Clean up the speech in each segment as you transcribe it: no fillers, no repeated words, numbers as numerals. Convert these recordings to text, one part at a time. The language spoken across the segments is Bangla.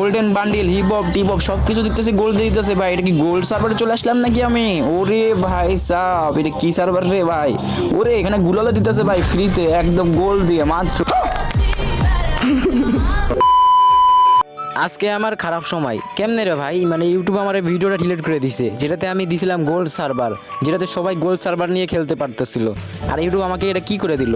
গোল্ডেন বান্ডিল হিপ হপ টিপ হপ সব কিছু দিতেছে, গোল্ড দিতেছে ভাই। এটা কি গোল্ড সার্ভারে চলে আসলাম নাকি আমি? ওরে ভাই সাব, এটা কি সার্ভার রে ভাই? ওরে এখানে গুলালো দিতেছে ভাই ফ্রিতে একদম গোল্ড দিয়ে মাত্র। আজকে আমার খারাপ সময় কেমনে রে ভাই, মানে ইউটিউব আমার এই ভিডিওটা ডিলিট করে দিছে, যেটাতে আমি দিছিলাম গোল্ড সার্ভার, যেটাতে সবাই গোল্ড সার্ভার নিয়ে খেলতে পারতেছিল। আর ইউটিউব আমাকে এটা কি করে দিল?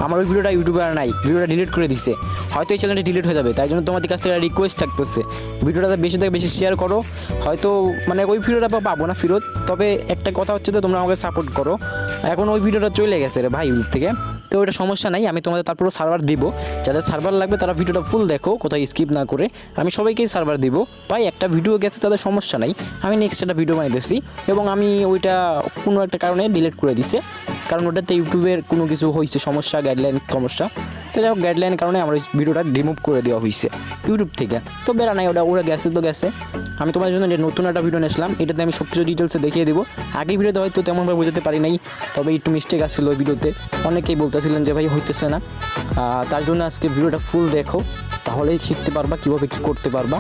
আমার ওই ভিডিওটা ইউটিউবে আর নাই, ভিডিওটা ডিলিট করে দিছে। হয়তো এই চ্যানেলটা ডিলিট হয়ে যাবে, তাই জন্য তোমাদের কাছ থেকে রিকোয়েস্ট থাকতেছে ভিডিওটাতে বেশি থেকে বেশি শেয়ার করো। হয়তো মানে ওই ভিডিওটা পাবো না ফেরত, তবে একটা কথা হচ্ছে তো তোমরা আমাকে সাপোর্ট করো। এখন ওই ভিডিওটা চলে গেছে রে ভাই ইউটিউব থেকে, তো ওইটা সমস্যা নাই, আমি তোমাদের তারপরও সার্ভার দিব। যাদের সার্ভার লাগবে তারা ভিডিওটা ফুল দেখো, কোথাও স্কিপ না করে। আমি সবাইকেই সার্ভার দিব ভাই, একটা ভিডিও গেছে তাদের সমস্যা নাই, আমি নেক্সট একটা ভিডিও বানিয়েছি এবং আমি ওইটা কোনো একটা কারণে ডিলিট করে দিছে, কারণ ওটাতে ইউটিউবের কোনো কিছু হয়েছে সমস্যা, গাইডলাইন সমস্যা। তো যাই হোক গাইডলাইনের কারণে আমার ওই ভিডিওটা রিমুভ করে দেওয়া হয়েছে ইউটিউব থেকে। তো বেড়া নাই, ওটা ওরা গেছে তো গেছে। আমি তোমাদের জন্য নতুন একটা ভিডিও নিয়েছিলাম, এটাতে আমি সব কিছু ডিটেলসে দেখিয়ে দেবো। আগের ভিডিওতে হয়তো তেমনভাবে বোঝাতে পারি নাই, তবে একটু মিস্টেক আসছিল ওই ভিডিওতে, অনেকেই বলতেছিলেন যে ভাই হইতেছে না। তার জন্য আজকে ভিডিওটা ফুল দেখো, তাহলেই শিখতে পারবা কীভাবে কী করতে পারবা।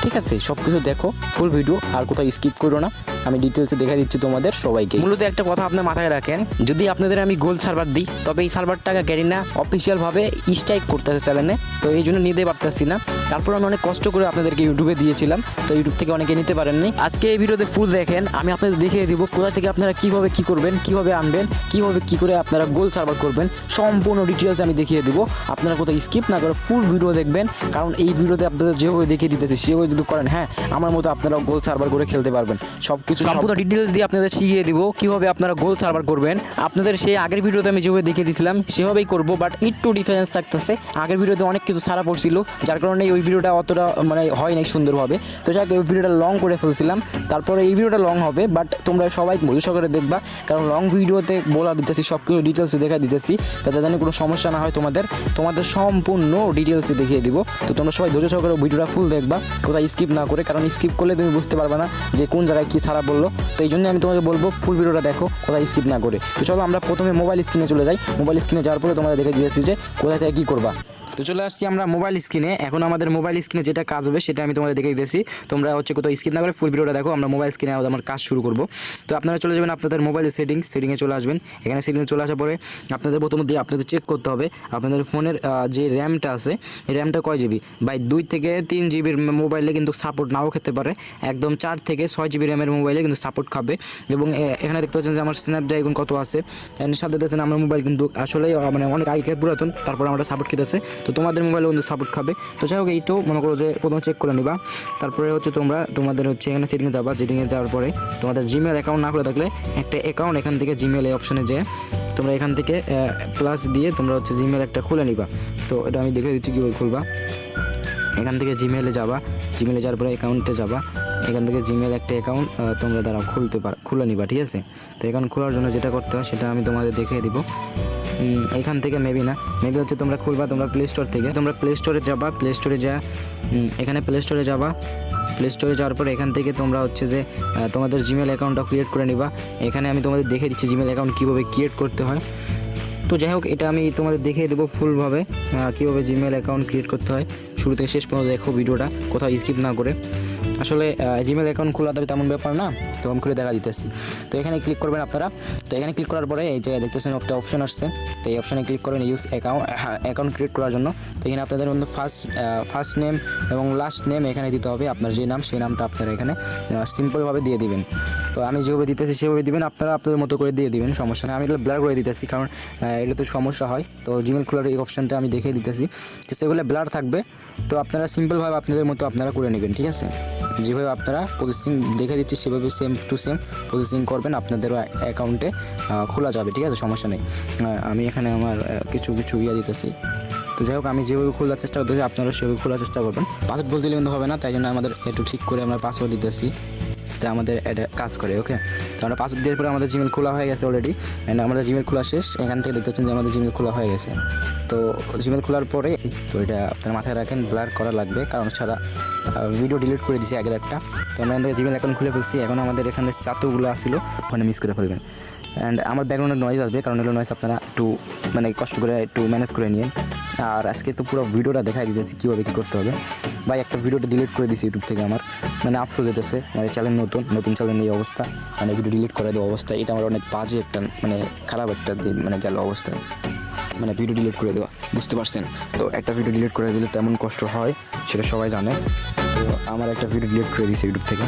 ঠিক আছে, সব কিছু দেখো ফুল ভিডিও, আর কোথাও স্কিপ করো না, আমি ডিটেলসে দেখা দিচ্ছি তোমাদের সবাইকে। মূলত একটা কথা আপনার মাথায় রাখেন, যদি আপনাদের আমি গোল্ড সার্ভার দিই, তবে এই সার্ভারটাকে গ্যারিনা অফিসিয়ালভাবে স্ট্রাইক করতেছে চ্যানেলে, তো এই জন্য নিতে পারতেছি না। তারপর আমি অনেক কষ্ট করে আপনাদেরকে ইউটিউবে দিয়েছিলাম, তো ইউটিউব থেকে অনেকে নিতে পারেননি। আজকে এই ভিডিওতে ফুল দেখেন, আমি আপনাদের দেখিয়ে দিব কোথা থেকে আপনারা কীভাবে কী করবেন, কীভাবে আনবেন, কীভাবে কী করে আপনারা গোল্ড সার্ভার করবেন, সম্পূর্ণ ডিটেলস আমি দেখিয়ে দিব। আপনারা কোথাও স্কিপ না করে ফুল ভিডিও দেখবেন, কারণ এই ভিডিওতে আপনাদের যেভাবে দেখিয়ে দিতেছি সেভাবে যদি করেন, হ্যাঁ আমার মতো আপনারা গোল্ড সার্ভার করে খেলতে পারবেন। সব কিছু সম্পূর্ণ ডিটেলস দিয়ে আপনাদের শিখিয়ে দিব কীভাবে আপনারা গোল্ড সার্ভার করবেন। আপনাদের সেই আগের ভিডিওতে আমি যেভাবে দেখিয়ে দিয়েছিলাম সেভাবেই করবো, বাট একটু ডিফারেন্স থাকতেছে। আগের ভিডিওতে অনেক কিছু সারা পড়ছিল, যার কারণে ওই ভিডিওটা অতটা মানে হয় নাই সুন্দরভাবে। তো যাক ওই ভিডিওটা লং করে ফেলছিলাম, তারপরে এই ভিডিওটা লং হবে, বাট তোমরা সবাই মজা সহকারে দেখবা, কারণ লং ভিডিওতে বলা দিতেছি সব কিছু ডিটেলসে দেখা দিতেছি, তাতে জানি কোনো সমস্যা না হয় তোমাদের সম্পূর্ণ ডিটেলসে দেখিয়ে দিব। তো তোমরা সবাই ধৈর্য সহকারে ভিডিওটা ফুল দেখবা, কোথাও স্কিপ না করে, কারণ স্কিপ করলে তুমি বুঝতে পারবে না যে কোন জায়গায় কী ছাড়া বললো। তো এই জন্য আমি তোমাকে বলবো ফুল ভিডিওটা দেখো, কোথায় স্কিপ না করে। তো চলো আমরা প্রথমে মোবাইল স্ক্রিনে চলে যাই। মোবাইল স্ক্রিনে যাওয়ার পরে তোমাদের দেখে দিয়েছি যে কোথায় থেকে কী করবা। তো চলে আসছি আমরা মোবাইল স্ক্রিনে। এখন আমাদের মোবাইল স্ক্রিনে যেটা কাজ হবে সেটা আমি তোমাদের দেখে দিয়েছি, তোমরা হচ্ছে কোথাও স্কিপ না করে ফুল ভিডিওটা দেখো। আমরা মোবাইল স্ক্রিনে আমার কাজ শুরু করব। তো আপনারা চলে যাবেন আপনাদের মোবাইলের সেটিংয়ে চলে আসবেন। এখানে সেটিংয়ে চলে আসার পরে আপনাদের প্রথমত আপনাদের চেক করতে হবে আপনাদের ফোনের যে র্যামটা আছে, এই র্যামটা কয় জিবি। বাই 2 থেকে 3 জিবির মোবাইলে কিন্তু সাপোর্ট নাও খেতে পারে, একদম 4 থেকে 6 জিবি র্যামের মোবাইলে কিন্তু সাপোর্ট খাবে। এবং এখানে দেখতে পাচ্ছেন যে আমার স্ন্যাপড্রাগন কত আছে, এর সাথে দেখছেন আমার মোবাইল কিন্তু আসলে মানে অনেক আগেকার পুরাতন, তারপর আমরা সাপোর্ট খেতেছে, তো তোমাদের মোবাইলে কিন্তু সাপোর্ট খাবে। তো যাই হোক এইটাও মনে করো যে প্রথমে চেক করে নিবা। তারপরে হচ্ছে তোমাদের হচ্ছে এখানে সেটিংয়ে যাবা, সেটিংয়ে যাওয়ার পরে তোমাদের জিমেল অ্যাকাউন্ট না খুলে থাকলে একটা অ্যাকাউন্ট এখান থেকে জিমেল এই অপশানে যেয়ে তোমরা এখান থেকে প্লাস দিয়ে তোমরা হচ্ছে জিমেল একটা খুলে নিবা। তো এটা আমি দেখে দিচ্ছি কীভাবে খুলবা। এখান থেকে জিমেলে যাবা, জিমেলে যাওয়ার পরে অ্যাকাউন্টে যাবা, এখান থেকে জিমেল একটা অ্যাকাউন্ট তোমরা দ্বারা খুলে নিবা, ঠিক আছে। তো অ্যাকাউন্ট খোলার জন্য যেটা করতে হয় সেটা আমি তোমাদের দেখিয়ে দিব। এখান থেকে মেবি হচ্ছে তোমরা খুলবা তোমরা প্লে স্টোর থেকে, তোমরা প্লে স্টোরে যাবা, প্লে স্টোরে এখানে প্লে স্টোরে যাবা। প্লে স্টোরে যাওয়ার পর এখান থেকে তোমরা হচ্ছে যে তোমাদের জিমেল অ্যাকাউন্টটা ক্রিয়েট করে নিবা। এখানে আমি তোমাদের দেখে দিচ্ছি জিমেল অ্যাকাউন্ট কীভাবে ক্রিয়েট করতে হয়। তো যাই হোক এটা আমি তোমাদের দেখিয়ে দেবো ফুলভাবে কীভাবে জিমেল অ্যাকাউন্ট ক্রিয়েট করতে হয়। শুরু থেকে শেষ পর্যন্ত দেখো ভিডিওটা, কোথাও স্কিপ না করে। আসলে জিমেল অ্যাকাউন্ট খোলা তবে তেমন ব্যাপার না, তো আমি খুলে দেখা দিতেছি। তো এখানে ক্লিক করবেন আপনারা। তো এখানে ক্লিক করার পরে এই যে দেখতেছেন একটা অপশন আসছে, তো এই অপশানে ক্লিক করবেন ইউজ অ্যাকাউন্ট ক্রিয়েট করার জন্য। তো এখানে আপনাদের মধ্যে ফার্স্ট নেম এবং লাস্ট নেম এখানে দিতে হবে, আপনার যে নাম সেই নামটা আপনারা এখানে সিম্পলভাবে দিয়ে দিবেন। তো আমি যেভাবে দিতেছি সেভাবে দিবেন, আপনারা আপনাদের মতো করে দিয়ে দিবেন, সমস্যা নেই। আমি এটা ব্লার করে দিতেছি, কারণ এটাতে সমস্যা হয়। তো জিমেল খোলার এই অপশানটা আমি দেখিয়ে দিতেছি, তো সেগুলো ব্লার থাকবে। তো আপনারা সিম্পলভাবে আপনাদের মতো আপনারা করে নেবেন, ঠিক আছে। যেভাবে আপনারা প্রসেসিং দেখে দিচ্ছি সেভাবে সেম টু সেম প্রসেসিং করবেন, আপনাদের অ্যাকাউন্টে খোলা যাবে, ঠিক আছে, সমস্যা নেই। আমি এখানে আমার কিছু দিতেছি। তো যাই হোক আমি যেভাবে খোলার চেষ্টা করতেছি আপনারা সেভাবে খোলার চেষ্টা করবেন। পাসওয়ার্ড বলতে কিন্তু হবে না, তাই জন্য আমাদের একটু ঠিক করে আমরা পাসওয়ার্ড দিতেছি, তাই আমাদের এটা কাজ করে। ওকে, তো আমরা পাসওয়ার্ড দেওয়ার পরে আমাদের জিমেল খোলা হয়ে গেছে অলরেডি, অ্যান্ড আমাদের জিমেল খোলা শেষ। এখান থেকে দেখতে পাচ্ছেন যে আমাদের জিমেল খোলা হয়ে গেছে। তো জিমেল খোলার পরে তো এটা আপনার মাথায় রাখেন ব্লার করা লাগবে, কারণ সারা ভিডিও ডিলিট করে দিয়েছি আগের একটা। তো আমরা এখান থেকে জিমেল অ্যাকাউন্ট খুলে ফেলছি। এখন আমাদের এখানে চাতুগুলো আসছিলো ওখানে মিস করে ফেলবেন। অ্যান্ড আমার ব্যাকগ্রাউন্ডের নয়েজ আসবে, কারণ এগুলো নয়েজ আপনারা একটু মানে কষ্ট করে একটু ম্যানেজ করে নিন। আর আজকে তো পুরো ভিডিওটা দেখাই দিতেছি কীভাবে কী করতে হবে। ভাই একটা ভিডিওটা ডিলিট করে দিয়েছি ইউটিউব থেকে, আমার মানে আফসোস হইতেছে, মানে চ্যানেল নতুন চ্যানেল এই অবস্থা, মানে ভিডিও ডিলিট করে দেওয়া অবস্থা, এটা আমার অনেক বাজে একটা মানে খারাপ একটা দিন মানে গেল অবস্থা, মানে ভিডিও ডিলিট করে দেওয়া, বুঝতে পারছেন? তো একটা ভিডিও ডিলিট করে দিলে তেমন কষ্ট হয় সেটা সবাই জানে। তো আমার একটা ভিডিও ডিলিট করে দিয়েছে ইউটিউব থেকে,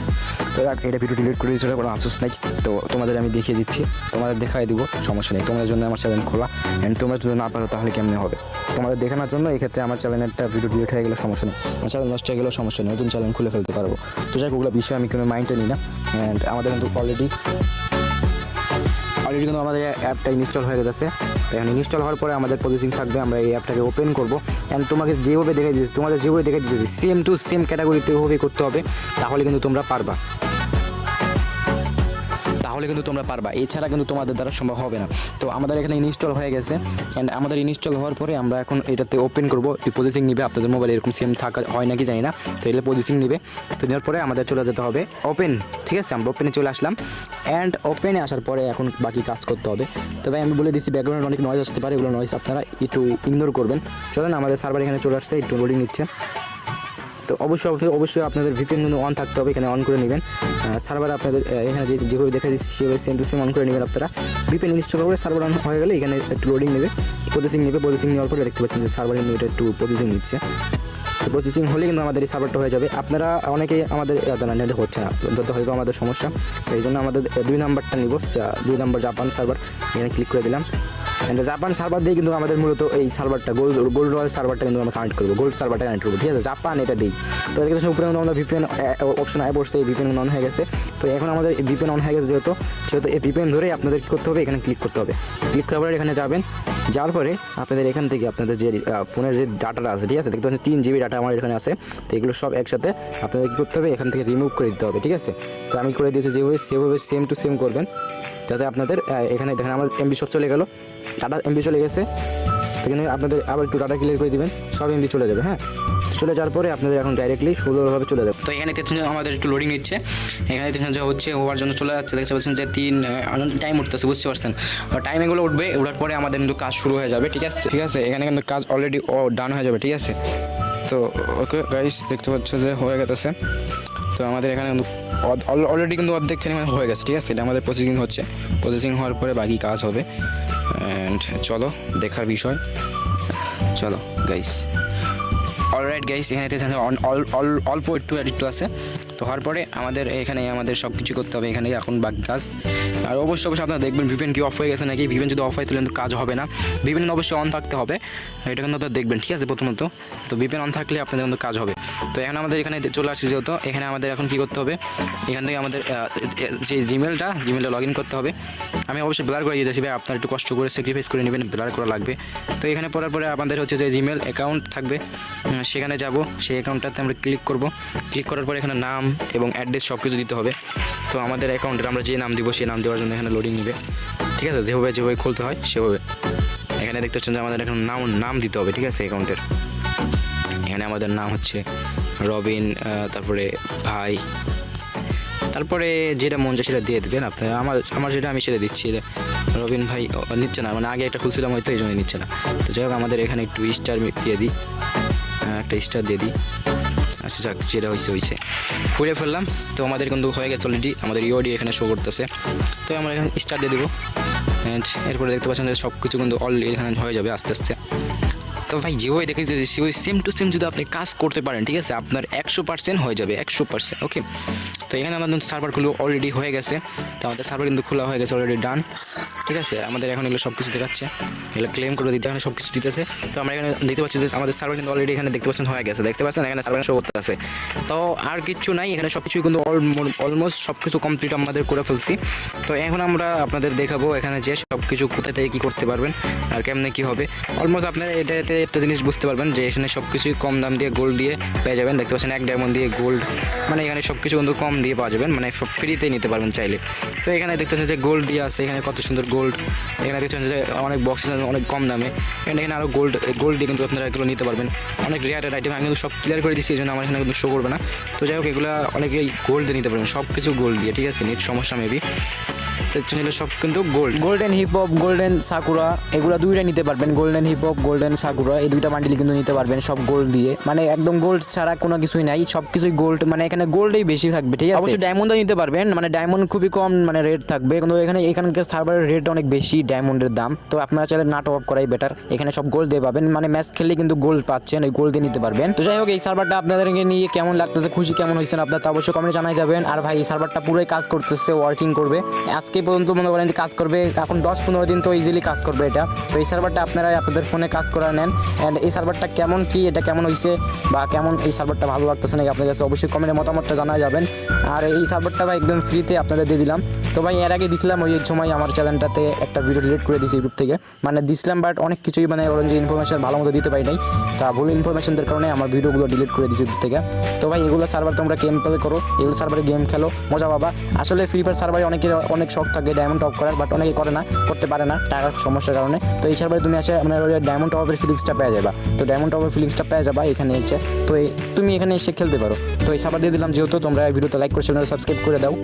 তো এটা ভিডিও ডিলিট করে দিয়েছে, কোনো আফসোস নাই। তো তোমাদের আমি দেখিয়ে দিচ্ছি, তোমাদের দেখাই দিব, সমস্যা নেই। তোমাদের জন্য আমার চ্যানেল খোলা, অ্যান্ড তোমরা যদি না পারো তাহলে কেমনে হবে? তোমাদের দেখানোর জন্য এই ক্ষেত্রে আমার চ্যানেলের একটা ভিডিও ডিলিট হয়ে গেলে সমস্যা নেই, আমার চ্যানেল নষ্ট হয়ে গেলেও সমস্যা নেই, নতুন চ্যানেল খুলে ফেলতে পারবো। তো যাই হোক, ওগুলো বিষয় আমি কোনো মাইন্ডে নিই না। অ্যান্ড আমাদের কিন্তু অলরেডি কিন্তু আমাদের অ্যাপটা ইনস্টল হয়ে গেছে। তো এখন ইনস্টল হওয়ার পরে আমাদের প্রসেসিং থাকবে, আমরা এই অ্যাপটাকে ওপেন করবো। অ্যান্ড তোমাকে যেভাবে দেখাই দিয়েছি, তোমাদের যেভাবে দেখাই দিতেছি সেম টু সেম ক্যাটাগরিতে ওভাবে করতে হবে, তাহলে কিন্তু তোমরা পারবা, এছাড়া কিন্তু তোমাদের দ্বারা সম্ভব হবে না। তো আমাদের এখানে ইনস্টল হয়ে গেছে, অ্যান্ড আমাদের ইনস্টল হওয়ার পরে আমরা এখন এটাতে ওপেন করবো। প্রসেসিং নিবে, আপনাদের মোবাইল এরকম সেম থাকা হয় নাকি জানি না, তো এগুলো প্রসেসিং নিবে। তো নেওয়ার পরে আমাদের চলে যেতে হবে ওপেন, ঠিক আছে? আমরা ওপেনে চলে আসলাম, অ্যান্ড ওপেনে আসার পরে এখন বাকি কাজ করতে হবে। তো ভাই আমি বলে দিচ্ছি, ব্যাকগ্রাউন্ডে অনেক নয়েজ আসতে পারে, এগুলো নয়েজ আপনারা একটু ইগনোর করবেন। চলেন, আমাদের সার্ভার এখানে চলে আসছে, একটু লোডিং নিচ্ছে। তো অবশ্যই আপনাদের ভিপিএন কিন্তু অন থাকতে হবে, এখানে অন করে নেবেন। সার্ভার আপনাদের এখানে যেভাবে দেখা দিচ্ছি সেভাবে সেম টু সেম অন করে নেবেন আপনারা। ভিপিএন ইনস্টল করে সার্ভার অন হয়ে গেলে এখানে একটু লোডিং নেবে, প্রসেসিং নেওয়ার পরে দেখতে পাচ্ছেন যে সার্ভার কিন্তু এটা একটু প্রসেসিং নিচ্ছে। তো প্রসেসিং হলে কিন্তু আমাদের এই সার্ভারটা হয়ে যাবে। আপনারা অনেকেই আমাদের নেট হচ্ছে না, যত হয়তো আমাদের সমস্যা, তো এই জন্য আমাদের 2 নাম্বারটা নিব, 2 নাম্বার জাপান সার্ভার, এখানে ক্লিক করে দিলাম। অ্যান্ড জাপান সার্ভার দিয়ে কিন্তু আমাদের মূলত এই সার্ভারটা গোল্ড রয়্যাল সার্ভারটা কিন্তু আমরা কানেক্ট করবো, গোল্ড সার্ভারটা কানেক্ট করবো, ঠিক আছে? জাপান এটা দিই। তো এর কাছে উপরে কিন্তু আমরা ভিপিএন অপশন আয় পড়ছে, এই ভিপিএন অন হয়ে গেছে। তো এখন আমাদের ভিপিএন অন হয়ে গেছে, যেহেতু এই ভিপিএন ধরে আপনাদের কী করতে হবে, এখানে ক্লিক করতে হবে। ক্লিক করার পরে এখানে যাবেন, যাওয়ার পরে আপনাদের এখান থেকে আপনাদের যে ফোনের যে ডাটাটা আছে, ঠিক আছে, দেখতে পাচ্ছেন 3 GB ডাটা আমার এখানে আছে। তো এগুলো সব একসাথে আপনাদের কী করতে হবে, এখান থেকে রিমুভ করে দিতে হবে, ঠিক আছে? তো আমি করে দিয়েছি, যেভাবে সেভাবে সেম টু সেম করবেন, যাতে আপনাদের এখানে দেখেন আমার এমবি সব চলে গেল, ডাটা এমবি চলে গেছে। তো এখানে আপনাদের আবার একটু ডাটা ক্লিয়ার করে দিবেন, সব এমবি চলে যাবে। হ্যাঁ, চলে যাওয়ার পরে আপনাদের এখন ডাইরেক্টলি সুন্দরভাবে চলে যাবে। তো এখানে দেখছেন আমাদের একটু লোডিং নিচ্ছে, এখানে দেখছেন যে হচ্ছে হওয়ার জন্য চলে যাচ্ছে, দেখতে পাচ্ছেন যে 3 টাইম উঠতেছে, বুঝতে পারছেন? টাইম এগুলো উঠবে, ওঠার পরে আমাদের কিন্তু কাজ শুরু হয়ে যাবে, ঠিক আছে? এখানে কিন্তু কাজ অলরেডি ডান হয়ে যাবে, ঠিক আছে? তো ওকে গাইস, দেখতে পাচ্ছ যে হয়ে গেছে। তো আমাদের এখানে অলরেডি কিন্তু অর্ধেক হয়ে গেছে, ঠিক আছে? এটা আমাদের প্রসেসিং হচ্ছে, প্রসেসিং হওয়ার পরে বাকি কাজ হবে। অ্যান্ড চলো দেখার বিষয়, চলো গাইস। অলরাইট গাইস, এখানে অল্প একটু আছে। তো হওয়ার পরে আমাদের সব কিছু করতে হবে, এখানে এখন বাকি কাজ। আর অবশ্যই আপনারা দেখবেন ভিপিএন কি অফ হয়ে গেছে নাকি। ভিপিএন যদি অফ হয় তাহলে কিন্তু কাজ হবে না, ভিপিএন অবশ্যই অন থাকতে হবে, এটা কিন্তু আপনারা দেখবেন, ঠিক আছে? প্রথমত তো ভিপিএন অন থাকলে আপনাদের কিন্তু কাজ হবে। তো এখন আমাদের এখানে চলে আসছে, যেহেতু এখানে আমাদের এখন কী করতে হবে, এখান থেকে আমাদের যে জিমেলটা লগ ইন করতে হবে। আমি অবশ্যই ব্লার করে দিয়েছি ভাই, আপনারা একটু কষ্ট করে স্যাক্রিফাইস করে নেবেন, ব্লার করা লাগবে। তো এখানে পড়ার পরে আমাদের হচ্ছে যে জিমেল অ্যাকাউন্ট থাকবে, সেখানে যাব, সেই অ্যাকাউন্টটাতে আমরা ক্লিক করব। ক্লিক করার পরে এখানে নাম এবং অ্যাড্রেস সব কিছু দিতে হবে। তো আমাদের অ্যাকাউন্টের আমরা যে নাম দিব, সেই নাম দেওয়ার জন্য এখানে লোডিং নেবে, ঠিক আছে? যেভাবে খুলতে হয় সেভাবে। এখানে দেখতে পাচ্ছেন যে আমাদের এখন নাম দিতে হবে, ঠিক আছে? অ্যাকাউন্টের এখানে আমাদের নাম হচ্ছে রবিন, তারপরে ভাই, তারপরে যেটা মন চায় সেটা দিয়ে দেবেন আপনারা। আমার যেটা আমি সেটা দিচ্ছি, রবিন ভাই নিচ্ছে না, মানে আগে একটা খুলছিলাম হয়তো, এই জন্য নিচ্ছে না। তো যাই হোক, আমাদের এখানে একটু স্টার দিয়ে দিই, একটা স্টার দিয়ে দিই। আচ্ছা যাক, যেটা হয়েছে খুলে ফেললাম। তো আমাদের কিন্তু হয়ে গেছে অলরেডি, আমাদের ইওডি এখানে শো করতেছে। তো আমরা এখানে স্টার দিয়ে দেবো, অ্যান্ড এরপরে দেখতে পাচ্ছেন যে সব কিছু কিন্তু অলরেডি এখানে হয়ে যাবে আস্তে আস্তে। তো ভাই যেভাবে দেখে দিতেছি সেভাবে সেম টু সেম যদি আপনি কাজ করতে পারেন, ঠিক আছে, আপনার 100% হয়ে যাবে, 100%। ওকে, তো এখানে আমাদের সার্ভারগুলো অলরেডি হয়ে গেছে। তো আমাদের সার্ভার কিন্তু খোলা হয়ে গেছে, অলরেডি ডান, ঠিক আছে? আমাদের এখন এগুলো সব কিছু দেখাচ্ছে, এগুলো ক্লেম করে দিতে এখানে সব কিছু দিতেছে। তো আমরা এখানে দেখতে পাচ্ছি যে আমাদের সার্ভার কিন্তু অলরেডি এখানে দেখতে পাচ্ছেন হয়ে গেছে, দেখতে পাচ্ছেন এখানে সার্ভার শো করতে আছে। তো আর কিছু নাই, এখানে সব কিছুই কিন্তু অলমোস্ট সব কিছু কমপ্লিট আমাদের করে ফেলছি। তো এখন আমরা আপনাদের দেখাবো এখানে যে সব কিছু কোথা থেকে কী করতে পারবেন আর কেমনে কী হবে। অলমোস্ট আপনারা এটাতে একটা জিনিস বুঝতে পারবেন যে এখানে সব কিছুই কম দাম দিয়ে গোল্ড দিয়ে পেয়ে যাবেন, দেখতে পাচ্ছেন 1 ডায়মন্ড দিয়ে গোল্ড, মানে এখানে সব কিছু কিন্তু কম দিয়ে পাওয়া যাবেন, মানে ফ্রিতেই নিতে পারবেন চাইলে। তো এখানে দেখতে পাচ্ছেন যে গোল্ড দিয়ে আছে, এখানে কত সুন্দর গোল্ড, এখানে দেখতে পাচ্ছেন যে অনেক বক্স অনেক কম দামে, এখানে আরও গোল্ড দিয়ে কিন্তু আপনারা এগুলো নিতে পারবেন, অনেক রেয়ার আইটেম। আমি কিন্তু সব ক্লিয়ার করে দিচ্ছি, এই জন্য আমার এখানে কিন্তু শো করবে না। তো যাই হোক, এগুলো অনেকেই গোল্ড দিয়ে নিতে পারবেন, সব কিছু গোল্ড দিয়ে, ঠিক আছে? নেট সমস্যা মেবি। তো ছিল সব কিন্তু gold. Golden hip hop, golden sakura, এগুলো দুইটা নিতে পারবেন। Golden hip hop, golden sakura, এই দুইটা বান্ডিল কিন্তু নিতে পারবেন সব গোল্ড দিয়ে, মানে একদম গোল্ড ছাড়া কোনো কিছুই নাই, সব কিছুই গোল্ড, মানে এখানে গোল্ডই বেশি থাকবে, ঠিক আছে। অবশ্যই ডায়মন্ডও নিতে পারবেন, মানে ডায়মন্ড খুবই কম মানে রেট থাকবে, কিন্তু এখানকার সার্ভারের রেট অনেক বেশি ডায়মন্ডের দাম। তো আপনারা চাইলে না টপ আপ করাই বেটার, এখানে সব গোল্ড দিয়ে পাবেন, মানে ম্যাচ খেললে কিন্তু গোল্ড পাচ্ছেন, ওই গোল্ড দিয়ে নিতে পারবেন। তো যাই হোক, এই সার্ভারটা আপনাদেরকে নিয়ে কেমন লাগতেছে, খুশি কেমন হয়েছেন আপনার, তা অবশ্যই কমেন্টে জানাই যাবেন। আর ভাই এই সার্ভারটা পুরোই কাজ করতেছে, ওয়ার্কিং করবে, আজকে পর্যন্ত মনে করেন যে কাজ করবে, এখন 10-15 দিন তো ইজিলি কাজ করবে এটা। তো এই সার্ভারটা আপনারা আপনাদের ফোনে কাজ করা নেন। অ্যান্ড এই সার্ভারটা কেমন কি, এটা কেমন হয়েছে বা কেমন এই সার্ভারটা ভালো লাগতেছে নাকি আপনার কাছে, অবশ্যই কমেন্টে মতামতটা জানা যাবেন। আর এই সার্ভারটা ভাই একদম ফ্রিতে আপনাদের দিয়ে দিলাম। তো ভাই এর আগে দিছিলাম, ওই সময় আমার চ্যানেলটাতে একটা ভিডিও ডিলিট করে দিয়েছি ইউটিউব থেকে, মানে দিছিলাম, বাট অনেক কিছুই মানে ওরকম যে ইনফরমেশন ভালো মতো দিতে পারি নাই, তা ভুল ইনফরমেশনদের কারণে আমার ভিডিওগুলো ডিলিট করে দিয়েছি ইউটিউব থেকে। তো ভাই এগুলো সার্ভার তোমরা গেম প্লে করো, এগুলো সার্ভারে গেম খেলো, মজা পাবা। আসলে ফ্রি ফায়ার সার্ভারে অনেকের অনেক শখ থাকে ডায়মন্ড টপ করার, বাট অনেকে করে না, করতে পারে না টাকার সমস্যার কারণে। তো এই সার্ভারে তুমি আসে মানে ডায়মন্ড টপের ফিলিংসটা পেয়ে যাবা, তো ডায়মন্ড টপের ফিলিংসটা পেয়ে যাবা এখানে এসে। তো তুমি এখানে এসে খেলতে পারো। তো এই সার্ভার দিয়ে দিলাম, যেহেতু তোমরা ভিডিওতে লাইক করে চ্যানেলটা সাবস্ক্রাইব করে দাও।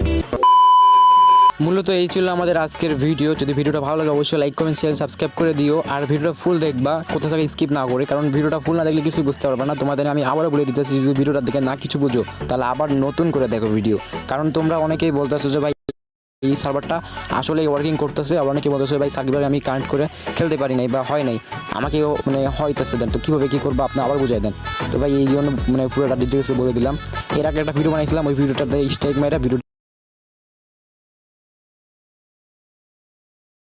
মূলত এই ছিল আমাদের আজকের ভিডিও। যদি ভিডিওটা ভালো লাগে অবশ্যই লাইক কমেন্ট শেয়ার সাবস্ক্রাইব করে দিও, আর ভিডিওটা ফুল দেখবা, কোথাও থেকে স্কিপ না করে, কারণ ভিডিওটা ফুল না দেখলে কিছুই বুঝতে পারবে না। তোমাদের আমি আবারও বলে দিতেছি, যদি ভিডিওটা দেখে না কিছু বুঝো তাহলে আবার নতুন করে দেখো ভিডিও, কারণ তোমরা অনেকেই বলতেছো যে ভাই এই সার্ভারটা আসলে ওয়ার্কিং করতেছে, আবার অনেকে বলতেছে ভাই সার্ভারে আমি কানেক্ট করে খেলতে পারি নাই বা হয় নাই, আমাকেও মানে হইতেছে দেন, তো কীভাবে কী করবো আপনি আবার বুঝাই দেন। তো ভাই এই জন্য মানে পুরোটা ডিটেলসে বলে দিলাম। এর আগে একটা ভিডিও বানাইছিলাম, ওই ভিডিওটাতে স্ট্রাইক মেয়েরা ভিডিও